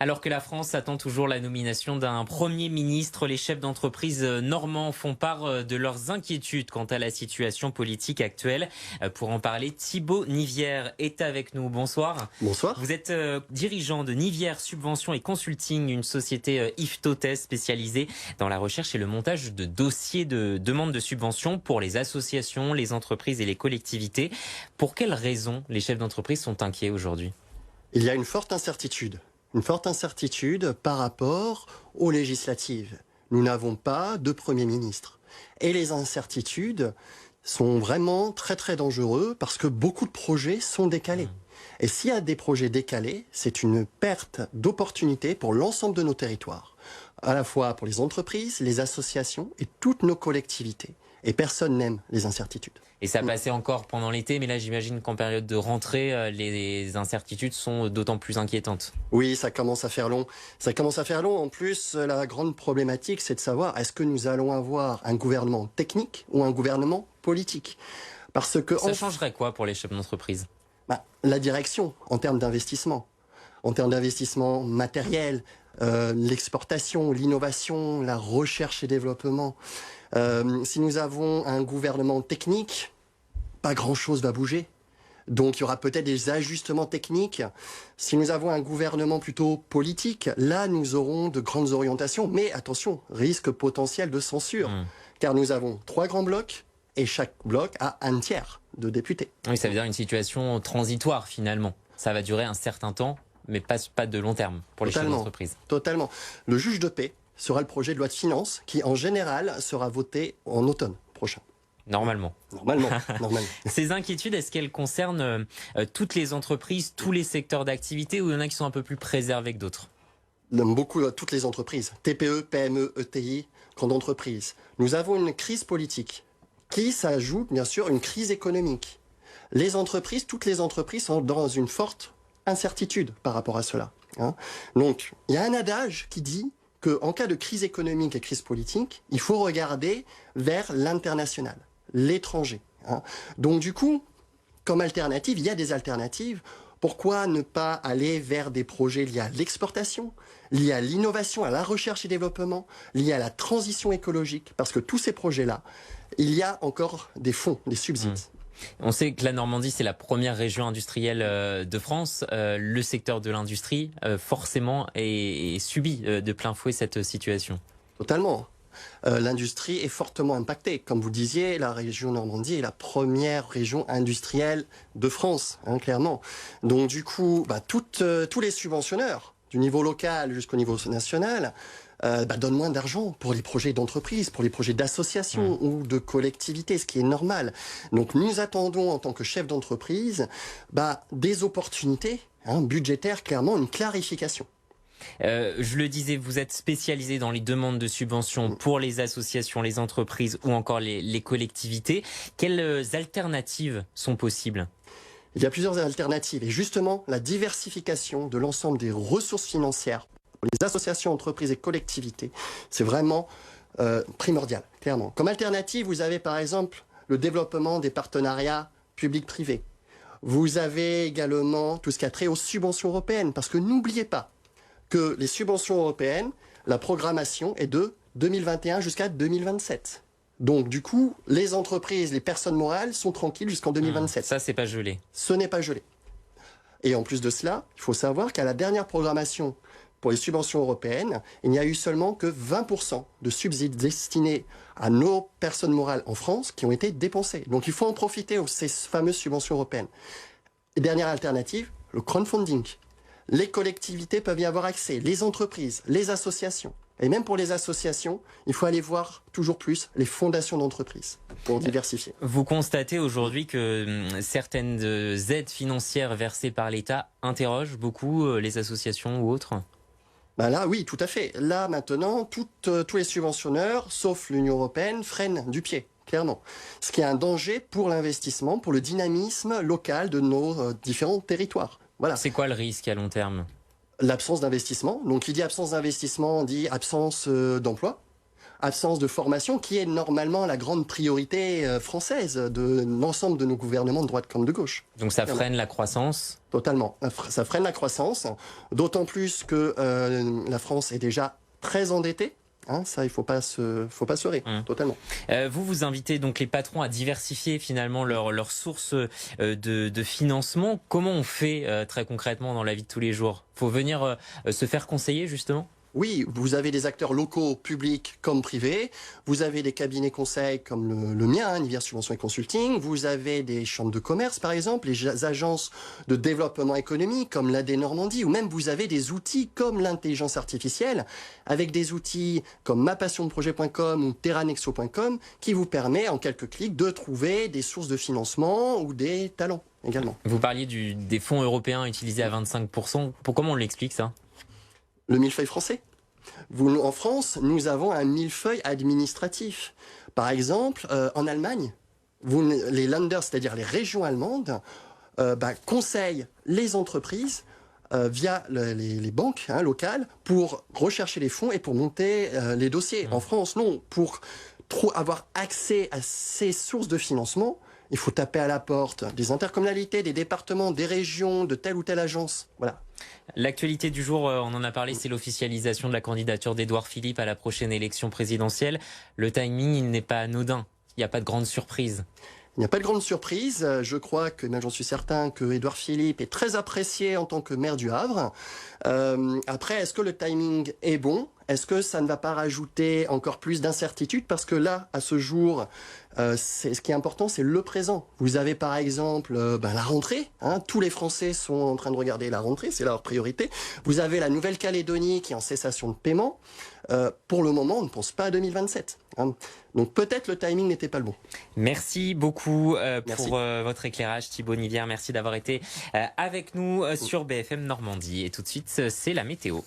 Alors que la France attend toujours la nomination d'un Premier ministre, les chefs d'entreprise normands font part de leurs inquiétudes quant à la situation politique actuelle. Pour en parler, Thibaut Nivière est avec nous. Bonsoir. Bonsoir. Vous êtes dirigeant de Nivière Subvention et Consulting, une société IFTOTES spécialisée dans la recherche et le montage de dossiers de demande de subvention pour les associations, les entreprises et les collectivités. Pour quelles raisons les chefs d'entreprise sont inquiets aujourd'hui ? Il y a une forte incertitude par rapport aux législatives. Nous n'avons pas de Premier ministre. Et les incertitudes sont vraiment très très dangereux parce que beaucoup de projets sont décalés. Et s'il y a des projets décalés, c'est une perte d'opportunité pour l'ensemble de nos territoires, à la fois pour les entreprises, les associations et toutes nos collectivités. Et personne n'aime les incertitudes. Et ça passait encore pendant l'été, mais là j'imagine qu'en période de rentrée, les incertitudes sont d'autant plus inquiétantes. Oui, ça commence à faire long. Ça commence à faire long. En plus, la grande problématique, c'est de savoir est-ce que nous allons avoir un gouvernement technique ou un gouvernement politique. Parce que ça changerait quoi pour les chefs d'entreprise ? La direction en termes d'investissement. En termes d'investissement matériel, l'exportation, l'innovation, la recherche et développement. Si nous avons un gouvernement technique, pas grand-chose va bouger. Donc il y aura peut-être des ajustements techniques. Si nous avons un gouvernement plutôt politique, là nous aurons de grandes orientations. Mais attention, risque potentiel de censure. Car nous avons 3 grands blocs et chaque bloc a un tiers de députés. Oui, ça veut dire une situation transitoire finalement. Ça va durer un certain temps, mais pas de long terme pour les chefs d'entreprise. Totalement. Le juge de paix sera le projet de loi de finances qui, en général, sera voté en automne prochain. Normalement. Normalement. Ces inquiétudes, est-ce qu'elles concernent toutes les entreprises, tous les secteurs d'activité, ou il y en a qui sont un peu plus préservés que d'autres ? Beaucoup, toutes les entreprises. TPE, PME, ETI, grandes entreprises. Nous avons une crise politique qui s'ajoute, bien sûr, une crise économique. Les entreprises, toutes les entreprises sont dans une forte incertitude par rapport à cela. Donc, il y a un adage qui dit qu'en cas de crise économique et crise politique, il faut regarder vers l'international, l'étranger. Donc du coup, comme alternative, il y a des alternatives. Pourquoi ne pas aller vers des projets liés à l'exportation, liés à l'innovation, à la recherche et développement, liés à la transition écologique? Parce que tous ces projets-là, il y a encore des fonds, des subsides. On sait que la Normandie, c'est la première région industrielle de France. Le secteur de l'industrie, forcément, subit de plein fouet cette situation. Totalement. L'industrie est fortement impactée. Comme vous disiez, la région Normandie est la première région industrielle de France, clairement. Donc du coup, tous les subventionneurs, du niveau local jusqu'au niveau national, donnent moins d'argent pour les projets d'entreprise, pour les projets d'association ou de collectivité, ce qui est normal. Donc nous attendons en tant que chef d'entreprise des opportunités budgétaires, clairement une clarification. Je le disais, vous êtes spécialisé dans les demandes de subventions pour les associations, les entreprises ou encore les collectivités. Quelles alternatives sont possibles ? Il y a plusieurs alternatives et justement la diversification de l'ensemble des ressources financières pour les associations, entreprises et collectivités, c'est vraiment primordial, clairement. Comme alternative, vous avez par exemple le développement des partenariats publics-privés. Vous avez également tout ce qui a trait aux subventions européennes, parce que n'oubliez pas que les subventions européennes, la programmation est de 2021 jusqu'à 2027. Donc du coup, les entreprises, les personnes morales sont tranquilles jusqu'en 2027. Ça, c'est pas gelé. Ce n'est pas gelé. Et en plus de cela, il faut savoir qu'à la dernière programmation pour les subventions européennes, il n'y a eu seulement que 20% de subsides destinés à nos personnes morales en France qui ont été dépensés. Donc il faut en profiter de ces fameuses subventions européennes. Et dernière alternative, le crowdfunding. Les collectivités peuvent y avoir accès, les entreprises, les associations. Et même pour les associations, il faut aller voir toujours plus les fondations d'entreprises pour diversifier. Vous constatez aujourd'hui que certaines aides financières versées par l'État interrogent beaucoup les associations ou autres ? Là, oui, tout à fait. Là, maintenant, tous les subventionneurs, sauf l'Union européenne, freinent du pied, clairement. Ce qui est un danger pour l'investissement, pour le dynamisme local de nos différents territoires. Voilà. C'est quoi le risque à long terme ? L'absence d'investissement. Donc, qui dit absence d'investissement dit absence d'emploi, absence de formation qui est normalement la grande priorité française de l'ensemble de nos gouvernements de droite comme de gauche. Donc ça freine la croissance? Totalement. Ça freine la croissance, d'autant plus que la France est déjà très endettée. Ça, il faut pas se leurrer, totalement. Vous invitez donc les patrons à diversifier finalement leurs sources de financement. Comment on fait très concrètement dans la vie de tous les jours? Faut venir se faire conseiller justement? Oui, vous avez des acteurs locaux, publics comme privés. Vous avez des cabinets conseils comme le mien, Nivière Subvention et Consulting. Vous avez des chambres de commerce, par exemple, les agences de développement économique comme l'AD Normandie, ou même vous avez des outils comme l'intelligence artificielle, avec des outils comme mapassiondeprojet.com ou terranexo.com qui vous permet en quelques clics de trouver des sources de financement ou des talents également. Vous parliez des fonds européens utilisés à 25%. Comment on l'explique ça? Le millefeuille français. En France, nous avons un millefeuille administratif. Par exemple, en Allemagne, les Länder, c'est-à-dire les régions allemandes, conseillent les entreprises via les banques locales pour rechercher les fonds et pour monter les dossiers. En France, non. Pour avoir accès à ces sources de financement, il faut taper à la porte des intercommunalités, des départements, des régions, de telle ou telle agence. Voilà. L'actualité du jour, on en a parlé, c'est l'officialisation de la candidature d'Édouard Philippe à la prochaine élection présidentielle. Le timing, il n'est pas anodin. Il n'y a pas de grande surprise. Il n'y a pas de grande surprise. Je crois que, j'en suis certain, que Édouard Philippe est très apprécié en tant que maire du Havre. Après, est-ce que le timing est bon? Est-ce que ça ne va pas rajouter encore plus d'incertitude? Parce que là, à ce jour, ce qui est important, c'est le présent. Vous avez par exemple la rentrée. Tous les Français sont en train de regarder la rentrée, c'est leur priorité. Vous avez la Nouvelle-Calédonie qui est en cessation de paiement. Pour le moment, on ne pense pas à 2027. Donc peut-être le timing n'était pas le bon. Merci beaucoup pour votre éclairage, Thibaut Nivière. Merci d'avoir été avec nous sur BFM Normandie. Et tout de suite, c'est la météo.